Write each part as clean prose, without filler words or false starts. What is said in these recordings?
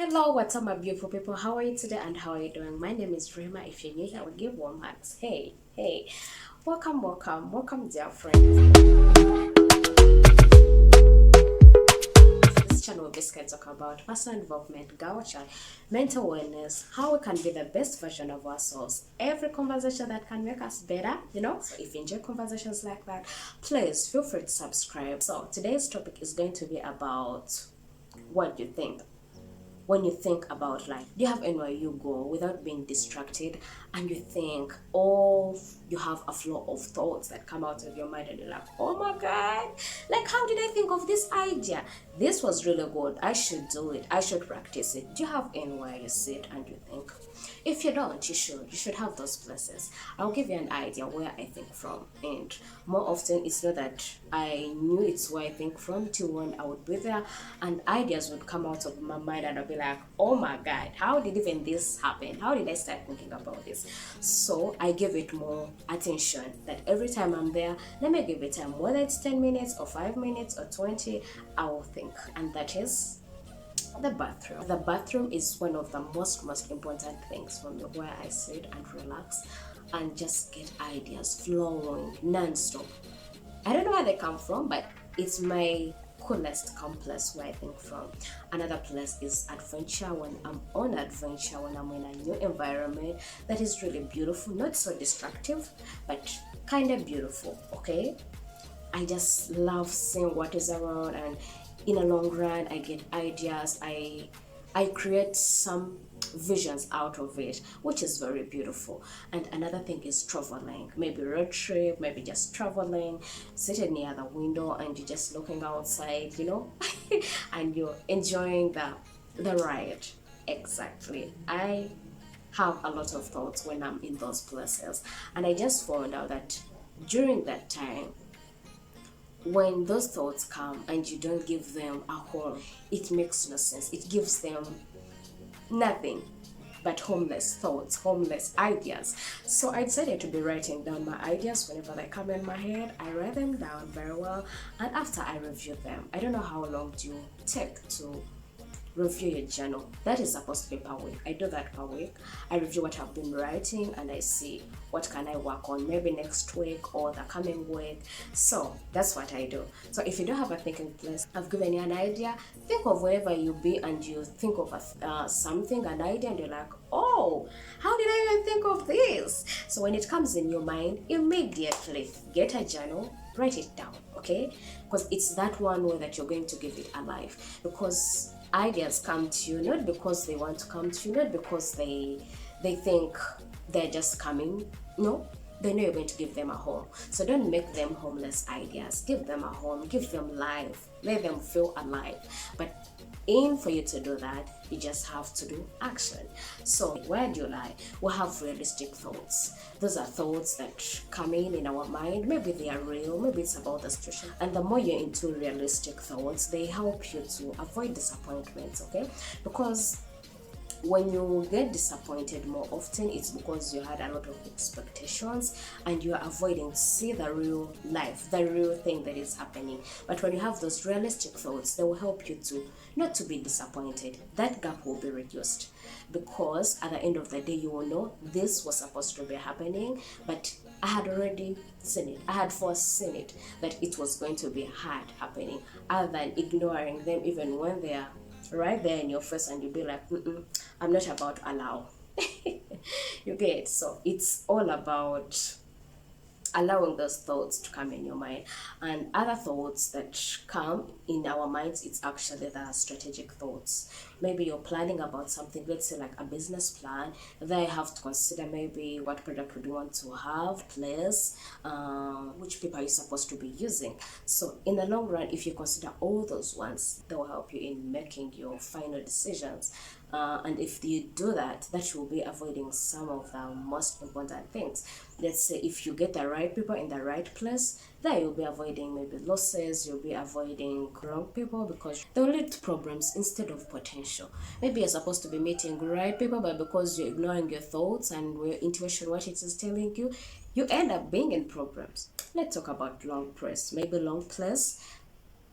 Hello, what's up, my beautiful people? How are you today and how are you doing? My name is Rima. If you're new here, I will give warm hugs. Hey, welcome, dear friends. This channel will basically talk about personal development, culture, mental wellness, how we can be the best version of ourselves. Every conversation that can make us better, So if you enjoy conversations like that, please feel free to subscribe. So today's topic is going to be about what you think when you think about life. Do you have anywhere you go without being distracted and you think, oh, you have a flow of thoughts that come out of your mind and you're like, oh my god, like how did I think of this idea? This was really good. I should do it. I should practice it. Do you have anywhere you sit and you think? If you don't, you should have those places. I'll give you an idea where I think from, and more often it's not that I knew it's where I think from till when I would be there and ideas would come out of my mind and I'll be like, oh my god, how did even this happen? How did I start thinking about this? So I give it more attention, that every time I'm there, let me give it time, whether it's 10 minutes or 5 minutes or 20, I will think. And that is the bathroom. The bathroom is one of the most important things for me, where I sit and relax and just get ideas flowing non-stop. I don't know where they come from, but it's my coolest complex where I think from. Another place is adventure, when I'm on adventure, when I'm in a new environment that is really beautiful, not so destructive, but kind of beautiful, okay? I just love seeing what is around, and in a long run I get ideas. I create some visions out of it, which is very beautiful. And another thing is traveling, maybe road trip, maybe just traveling, sitting near the window and you're just looking outside, and you're enjoying the ride. Exactly. I have a lot of thoughts when I'm in those places, and I just found out that during that time, when those thoughts come and you don't give them a home, it makes no sense. It gives them nothing but homeless thoughts, homeless ideas. So I decided to be writing down my ideas whenever they come in my head. I write them down very well, and after I review them, I don't know how long do you take to review your journal. That is supposed to be per week. I do that per week. I review what I've been writing and I see what can I work on maybe next week or the coming week. So that's what I do. So if you don't have a thinking place, I've given you an idea. Think of wherever you be and you think of something, an idea, and you're like, oh, how did I even think of this? So when it comes in your mind, immediately get a journal, write it down, okay? Because it's that one way that you're going to give it a life. Because ideas come to you not because they want to come to you, not because they think they're just coming. No, they know you're going to give them a home. So don't make them homeless ideas. Give them a home, give them life, let them feel alive. But for you to do that, you just have to do action. So where do you lie? We have realistic thoughts. Those are thoughts that come in our mind. Maybe they are real, maybe it's about the situation. And the more you're into realistic thoughts, they help you to avoid disappointments, okay? Because when you get disappointed more often, it's because you had a lot of expectations and you're avoiding to see the real life, the real thing that is happening. But when you have those realistic thoughts, they will help you to not to be disappointed. That gap will be reduced, because at the end of the day, you will know this was supposed to be happening, but I had already seen it. I had foreseen it, that it was going to be hard happening, other than ignoring them even when they are right there in your face and you'll be like, I'm not about to allow. You get it? So it's all about allowing those thoughts to come in your mind. And other thoughts that come in our minds, it's actually the strategic thoughts. Maybe you're planning about something, let's say like a business plan. There you have to consider maybe what product would you want to have, place, which people are you supposed to be using. So in the long run, if you consider all those ones, they will help you in making your final decisions. And if you do that, that will be avoiding some of the most important things. Let's say if you get the right people in the right place, then you'll be avoiding maybe losses, you'll be avoiding wrong people, because they will lead to problems instead of potential. Maybe you're supposed to be meeting right people, but because you're ignoring your thoughts and your intuition, what it is telling you, you end up being in problems. Let's talk about long place. Maybe long place,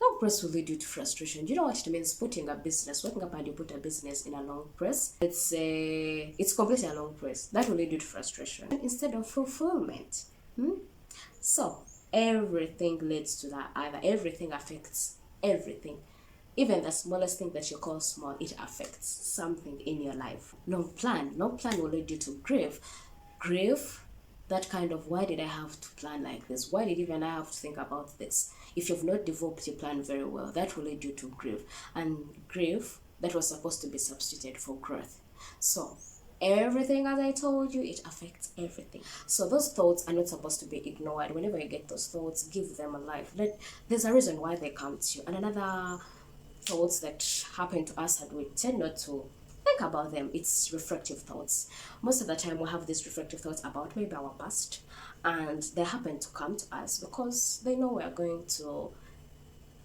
Long press will lead you to frustration. You know what it means? Putting a business, waking up and you put a business in a long press. It's completely a long press. That will lead you to frustration instead of fulfillment. So everything leads to that. Either everything affects everything. Even the smallest thing that you call small, it affects something in your life. Long plan will lead you to grief, that kind of, why did I have to plan like this? Why did even I have to think about this? If you've not developed your plan very well, that will lead you to grief. And grief, that was supposed to be substituted for growth. So everything, as I told you, it affects everything. So those thoughts are not supposed to be ignored. Whenever you get those thoughts, give them a life. There's a reason why they come to you. And another thoughts that happen to us and we tend not to think about them, it's reflective thoughts. Most of the time we have these reflective thoughts about maybe our past, and they happen to come to us because they know we are going to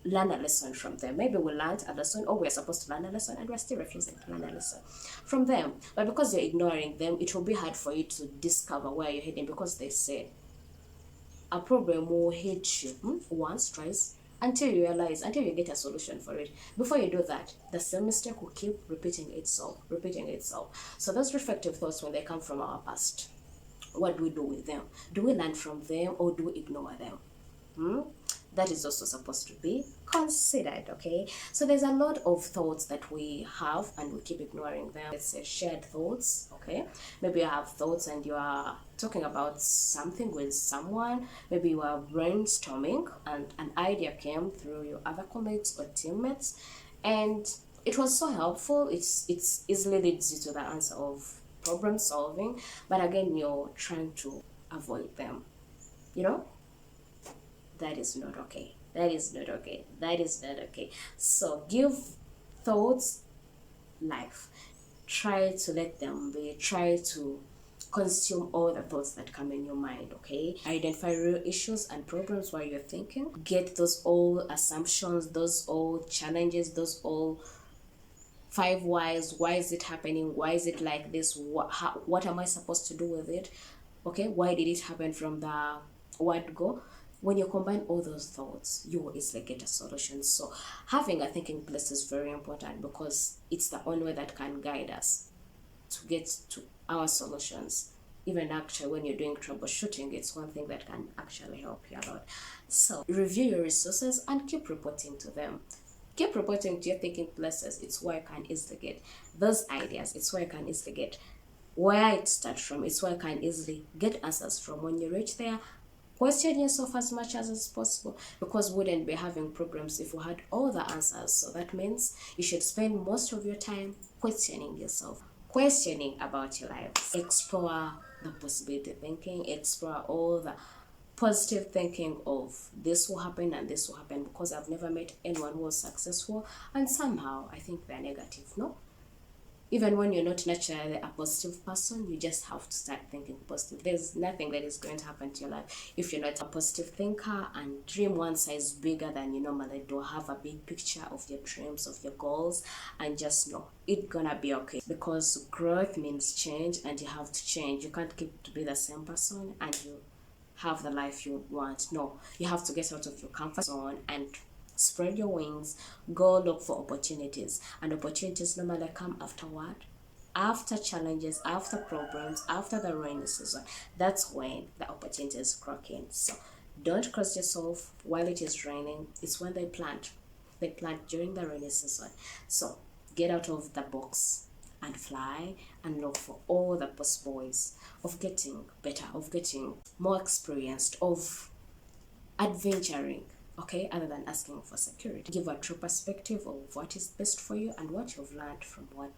learn a lesson from them. Maybe we learned a lesson, or we're supposed to learn a lesson, and we're still refusing to learn a lesson from them. But because you're ignoring them, it will be hard for you to discover where you're heading, because they say a problem will hit you once, twice, until you realize, until you get a solution for it. Before you do that, the same mistake will keep repeating itself. So those reflective thoughts, when they come from our past, what do we do with them? Do we learn from them, or do we ignore them? That is also supposed to be considered, okay? So there's a lot of thoughts that we have and we keep ignoring them. Let's say shared thoughts, okay? Maybe you have thoughts and you are talking about something with someone. Maybe you are brainstorming and an idea came through your other colleagues or teammates, and it was so helpful. It's easily leads you to the answer of problem solving, but again, you're trying to avoid them, you know? That is not okay. So give thoughts life. Try to let them be. Try to consume all the thoughts that come in your mind, okay? Identify real issues and problems while you're thinking. Get those old assumptions, those old challenges, those old 5 whys. Why is it happening? Why is it like this? What am I supposed to do with it? Okay, why did it happen from the word go? When you combine all those thoughts, you will easily get a solution. So having a thinking place is very important, because it's the only way that can guide us to get to our solutions. Even actually when you're doing troubleshooting, it's one thing that can actually help you a lot. So review your resources and keep reporting to them. Keep reporting to your thinking places. It's where you can easily get those ideas. It's where you can easily get where it starts from. It's where you can easily get answers from. When you reach there, question yourself as much as possible, because we wouldn't be having problems if we had all the answers. So that means you should spend most of your time questioning yourself, questioning about your life. Explore the possibility thinking, explore all the positive thinking of this will happen and this will happen, because I've never met anyone who was successful and somehow I think they're negative. No, even when you're not naturally a positive person, you just have to start thinking positive. There's nothing that is going to happen to your life if you're not a positive thinker and dream one size bigger than you normally do. Have a big picture of your dreams, of your goals, and just know it's gonna be okay, because growth means change, and you have to change. You can't keep to be the same person and you have the life you want. No, you have to get out of your comfort zone and spread your wings, go look for opportunities. And opportunities normally come afterward, after challenges, after problems, after the rainy season. That's when the opportunities crack in. So don't cross yourself while it is raining. It's when they plant during the rainy season. So get out of the box and fly and look for all the possible ways of getting better, of getting more experienced, of adventuring, okay, other than asking for security. Give a true perspective of what is best for you and what you've learned from what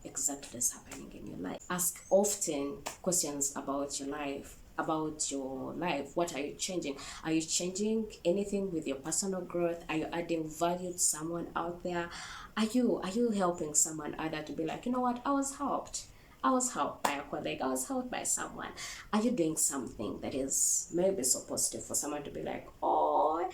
exactly is happening in your life. Ask often questions about your life. What are you changing? Are you changing anything with your personal growth? Are you adding value to someone out there? Are you helping someone other to be like, you know what, I was helped by a colleague, I was helped by someone. Are you doing something that is maybe so positive for someone to be like, oh,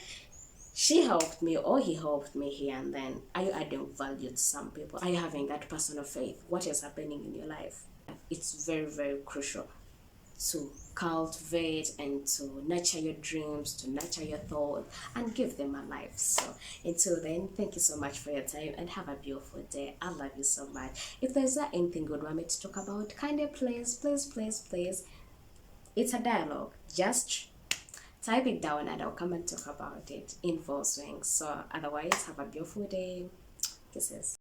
she helped me or he helped me here and then? Are you adding value to some people? Are you having that personal faith? What is happening in your life? It's very, very crucial. to cultivate and to nurture your dreams, to nurture your thoughts, and give them a life. So until then, thank you so much for your time and have a beautiful day. I love you so much. If there's anything good want me to talk about, kindly please, it's a dialogue. Just type it down and I'll come and talk about it in full swing. So otherwise, have a beautiful day. Kisses.